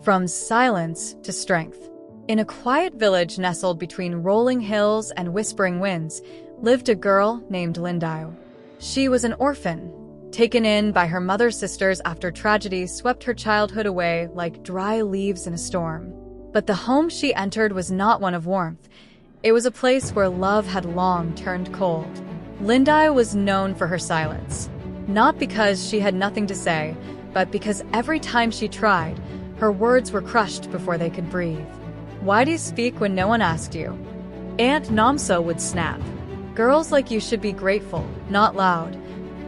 From silence to strength. In a quiet village nestled between rolling hills and whispering winds, lived a girl named Lindiwe. She was an orphan, taken in by her mother's sisters after tragedy swept her childhood away like dry leaves in a storm. But the home she entered was not one of warmth. It was a place where love had long turned cold. Lindiwe was known for her silence, not because she had nothing to say, but because every time she tried, her words were crushed before they could breathe. "Why do you speak when no one asked you?" Aunt Namsa would snap. "Girls like you should be grateful, not loud."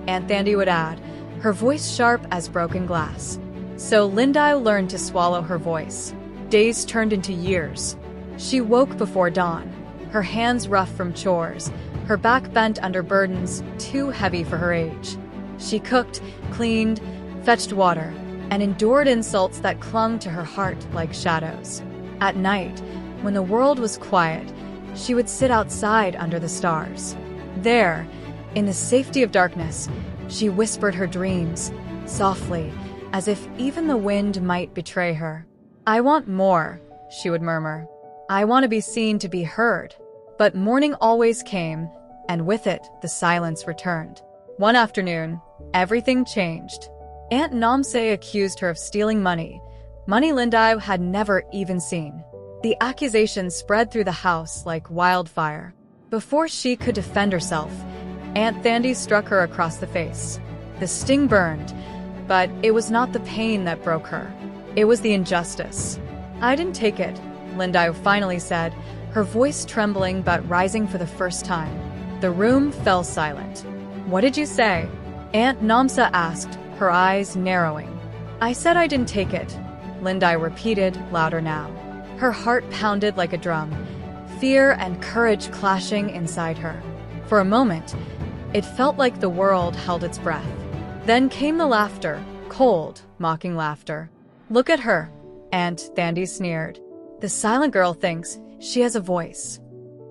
Aunt Thandi would add, her voice sharp as broken glass. So Lindiwe learned to swallow her voice. Days turned into years. She woke before dawn, her hands rough from chores, her back bent under burdens too heavy for her age. She cooked, cleaned, fetched water, and endured insults that clung to her heart like shadows. At night, when the world was quiet, she would sit outside under the stars. There, in the safety of darkness, she whispered her dreams, softly, as if even the wind might betray her. "I want more," she would murmur. "I want to be seen, to be heard." But morning always came, and with it, the silence returned. One afternoon, everything changed. Aunt Namsa accused her of stealing money Lindiwe had never even seen. The accusation spread through the house like wildfire. Before she could defend herself, Aunt Thandi struck her across the face. The sting burned, but it was not the pain that broke her. It was the injustice. "I didn't take it," Lindiwe finally said, her voice trembling but rising for the first time. The room fell silent. "What did you say?" Aunt Namsa asked, her eyes narrowing. "I said I didn't take it," Lindiwe repeated, louder now. Her heart pounded like a drum, fear and courage clashing inside her. For a moment, it felt like the world held its breath. Then came the laughter, cold, mocking laughter. "Look at her," Aunt Thandi sneered. "The silent girl thinks she has a voice."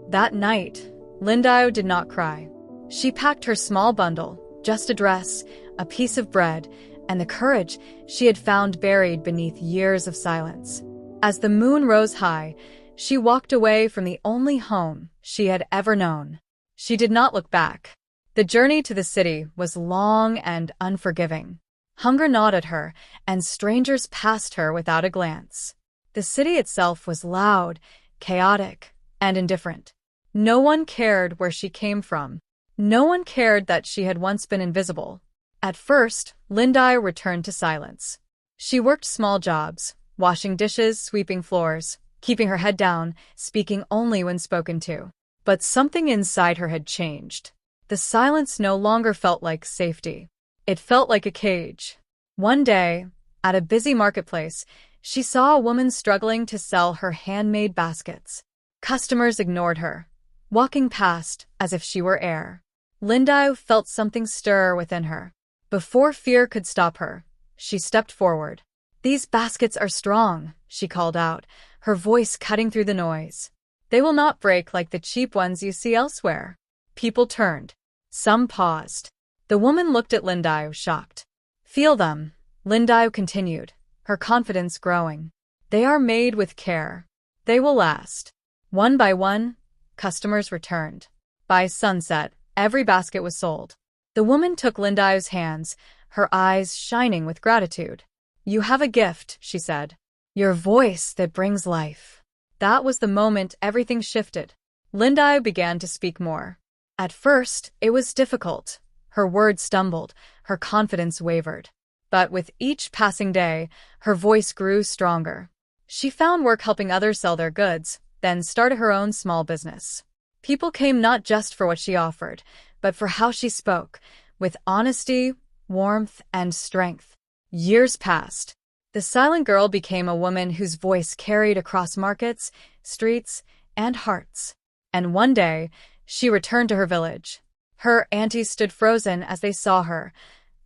That night, Lindiwe did not cry. She packed her small bundle, just a dress, a piece of bread, and the courage she had found buried beneath years of silence. As the moon rose high, she walked away from the only home she had ever known. She did not look back. The journey to the city was long and unforgiving. Hunger gnawed at her, and strangers passed her without a glance. The city itself was loud, chaotic, and indifferent. No one cared where she came from. No one cared that she had once been invisible. At first, Lindiwe returned to silence. She worked small jobs, washing dishes, sweeping floors, keeping her head down, speaking only when spoken to. But something inside her had changed. The silence no longer felt like safety. It felt like a cage. One day, at a busy marketplace, she saw a woman struggling to sell her handmade baskets. Customers ignored her, walking past as if she were air. Lindiwe felt something stir within her. Before fear could stop her, she stepped forward. "These baskets are strong," she called out, her voice cutting through the noise. "They will not break like the cheap ones you see elsewhere." People turned. Some paused. The woman looked at Lindiwe, shocked. "Feel them," Lindiwe continued, her confidence growing. "They are made with care. They will last." One by one, customers returned. By sunset, every basket was sold. The woman took Lindiwe's hands, her eyes shining with gratitude. "You have a gift," she said. "Your voice that brings life." That was the moment everything shifted. Lindiwe began to speak more. At first, it was difficult. Her words stumbled, her confidence wavered. But with each passing day, her voice grew stronger. She found work helping others sell their goods, then started her own small business. People came not just for what she offered, but for how she spoke, with honesty, warmth, and strength. Years passed. The silent girl became a woman whose voice carried across markets, streets, and hearts. And one day, she returned to her village. Her aunties stood frozen as they saw her,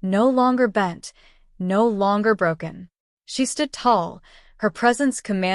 no longer bent, no longer broken. She stood tall, her presence commanding